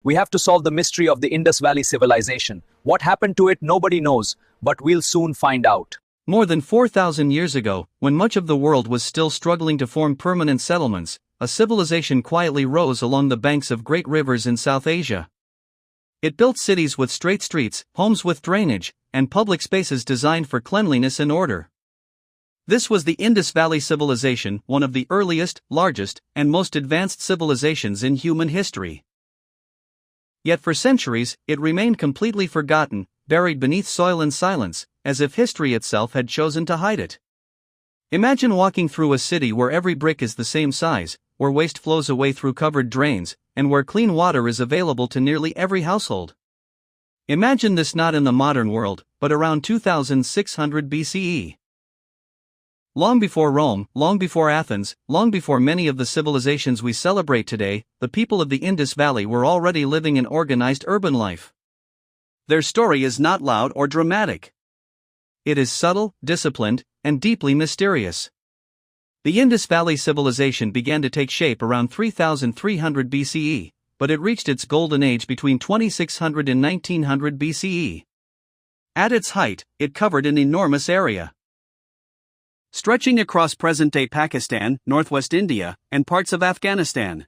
We have to solve the mystery of the Indus Valley Civilization. What happened to it, nobody knows, but we'll soon find out. More than 4,000 years ago, when much of the world was still struggling to form permanent settlements, a civilization quietly rose along the banks of great rivers in South Asia. It built cities with straight streets, homes with drainage, and public spaces designed for cleanliness and order. This was the Indus Valley Civilization, one of the earliest, largest, and most advanced civilizations in human history. Yet for centuries, it remained completely forgotten, buried beneath soil and silence, as if history itself had chosen to hide it. Imagine walking through a city where every brick is the same size, where waste flows away through covered drains, and where clean water is available to nearly every household. Imagine this not in the modern world, but around 2600 BCE. Long before Rome, long before Athens, long before many of the civilizations we celebrate today, the people of the Indus Valley were already living an organized urban life. Their story is not loud or dramatic. It is subtle, disciplined, and deeply mysterious. The Indus Valley Civilization began to take shape around 3300 BCE, but it reached its golden age between 2600 and 1900 BCE. At its height, it covered an enormous area, stretching across present-day Pakistan, northwest India, and parts of Afghanistan.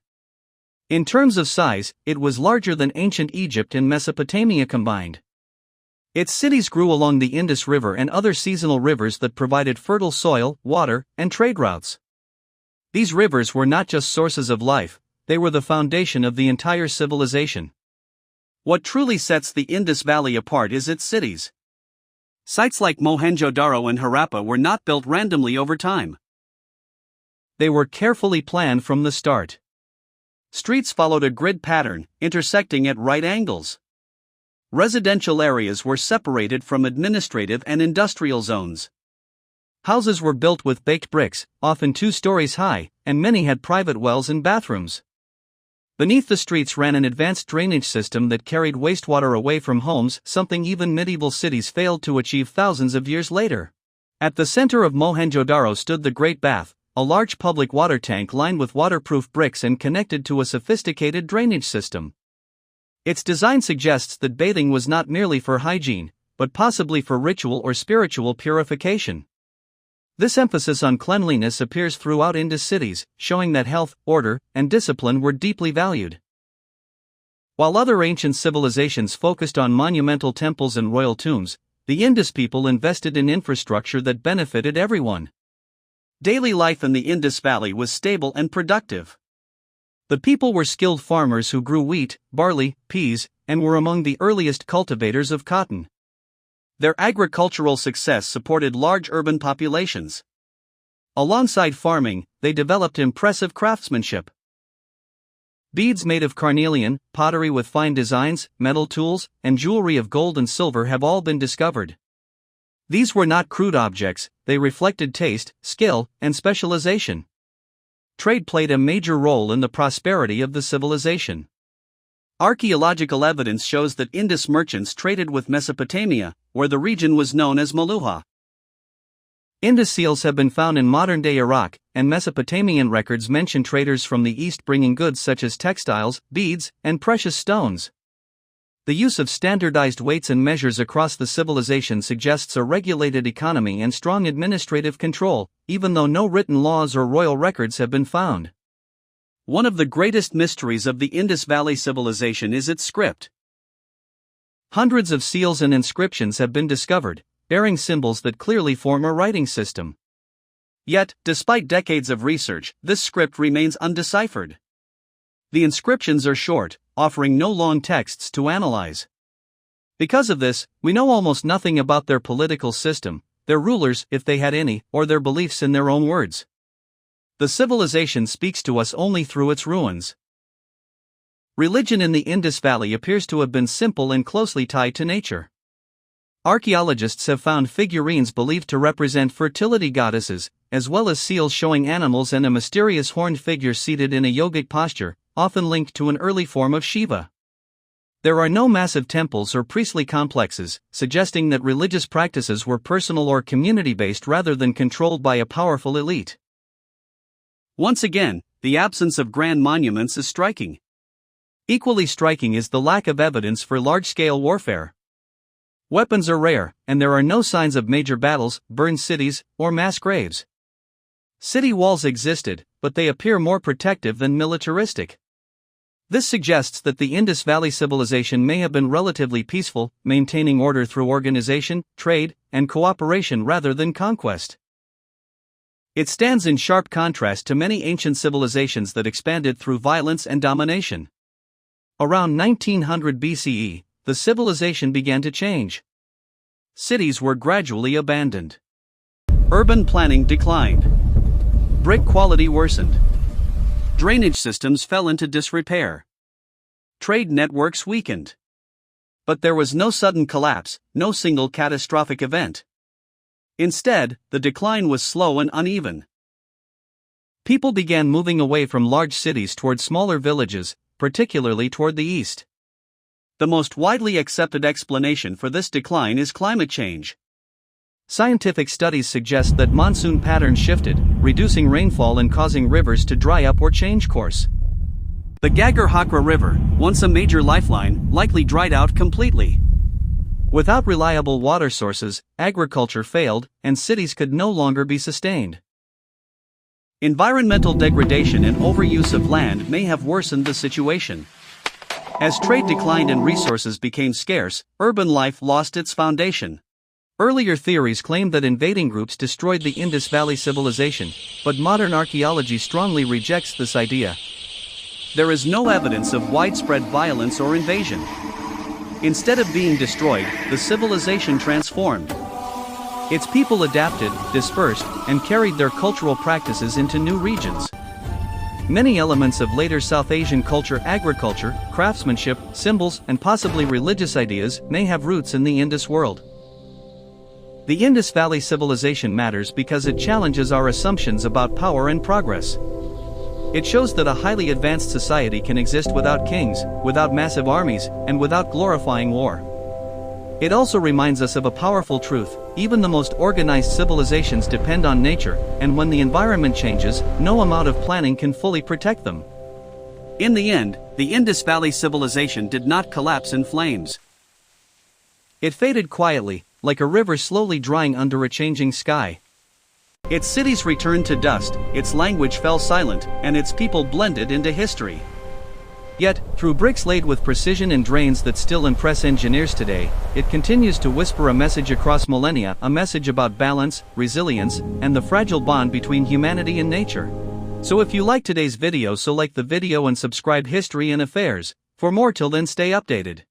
In terms of size, it was larger than ancient Egypt and Mesopotamia combined. Its cities grew along the Indus River and other seasonal rivers that provided fertile soil, water, and trade routes. These rivers were not just sources of life, they were the foundation of the entire civilization. What truly sets the Indus Valley apart is its cities. Sites like Mohenjo-daro and Harappa were not built randomly over time. They were carefully planned from the start. Streets followed a grid pattern, intersecting at right angles. Residential areas were separated from administrative and industrial zones. Houses were built with baked bricks, often 2 stories high, and many had private wells and bathrooms. Beneath the streets ran an advanced drainage system that carried wastewater away from homes, something even medieval cities failed to achieve thousands of years later. At the center of Mohenjo-daro stood the Great Bath, a large public water tank lined with waterproof bricks and connected to a sophisticated drainage system. Its design suggests that bathing was not merely for hygiene, but possibly for ritual or spiritual purification. This emphasis on cleanliness appears throughout Indus cities, showing that health, order, and discipline were deeply valued. While other ancient civilizations focused on monumental temples and royal tombs, the Indus people invested in infrastructure that benefited everyone. Daily life in the Indus Valley was stable and productive. The people were skilled farmers who grew wheat, barley, peas, and were among the earliest cultivators of cotton. Their agricultural success supported large urban populations. Alongside farming, they developed impressive craftsmanship. Beads made of carnelian, pottery with fine designs, metal tools, and jewelry of gold and silver have all been discovered. These were not crude objects, they reflected taste, skill, and specialization. Trade played a major role in the prosperity of the civilization. Archaeological evidence shows that Indus merchants traded with Mesopotamia, where the region was known as Maluha. Indus seals have been found in modern-day Iraq, and Mesopotamian records mention traders from the east bringing goods such as textiles, beads, and precious stones. The use of standardized weights and measures across the civilization suggests a regulated economy and strong administrative control, even though no written laws or royal records have been found. One of the greatest mysteries of the Indus Valley Civilization is its script. Hundreds of seals and inscriptions have been discovered, bearing symbols that clearly form a writing system. Yet, despite decades of research, this script remains undeciphered. The inscriptions are short, offering no long texts to analyze. Because of this, we know almost nothing about their political system, their rulers, if they had any, or their beliefs in their own words. The civilization speaks to us only through its ruins. Religion in the Indus Valley appears to have been simple and closely tied to nature. Archaeologists have found figurines believed to represent fertility goddesses, as well as seals showing animals and a mysterious horned figure seated in a yogic posture, often linked to an early form of Shiva. There are no massive temples or priestly complexes, suggesting that religious practices were personal or community-based rather than controlled by a powerful elite. Once again, the absence of grand monuments is striking. Equally striking is the lack of evidence for large-scale warfare. Weapons are rare, and there are no signs of major battles, burned cities, or mass graves. City walls existed, but they appear more protective than militaristic. This suggests that the Indus Valley Civilization may have been relatively peaceful, maintaining order through organization, trade, and cooperation rather than conquest. It stands in sharp contrast to many ancient civilizations that expanded through violence and domination. Around 1900 BCE, the civilization began to change. Cities were gradually abandoned. Urban planning declined. Brick quality worsened. Drainage systems fell into disrepair. Trade networks weakened. But there was no sudden collapse, no single catastrophic event. Instead, the decline was slow and uneven. People began moving away from large cities toward smaller villages, particularly toward the east. The most widely accepted explanation for this decline is climate change. Scientific studies suggest that monsoon patterns shifted, reducing rainfall and causing rivers to dry up or change course. The Ghaggar-Hakra River, once a major lifeline, likely dried out completely. Without reliable water sources, agriculture failed, and cities could no longer be sustained. Environmental degradation and overuse of land may have worsened the situation. As trade declined and resources became scarce, urban life lost its foundation. Earlier theories claimed that invading groups destroyed the Indus Valley Civilization, but modern archaeology strongly rejects this idea. There is no evidence of widespread violence or invasion. Instead of being destroyed, the civilization transformed. Its people adapted, dispersed, and carried their cultural practices into new regions. Many elements of later South Asian culture, agriculture, craftsmanship, symbols, and possibly religious ideas may have roots in the Indus world. The Indus Valley Civilization matters because it challenges our assumptions about power and progress. It shows that a highly advanced society can exist without kings, without massive armies, and without glorifying war. It also reminds us of a powerful truth: even the most organized civilizations depend on nature, and when the environment changes, no amount of planning can fully protect them. In the end, the Indus Valley Civilization did not collapse in flames. It faded quietly, like a river slowly drying under a changing sky. Its cities returned to dust, its language fell silent, and its people blended into history. Yet, through bricks laid with precision and drains that still impress engineers today, it continues to whisper a message across millennia, a message about balance, resilience, and the fragile bond between humanity and nature. So if you like today's video, so like the video and subscribe History and Affairs. For more, till then, stay updated.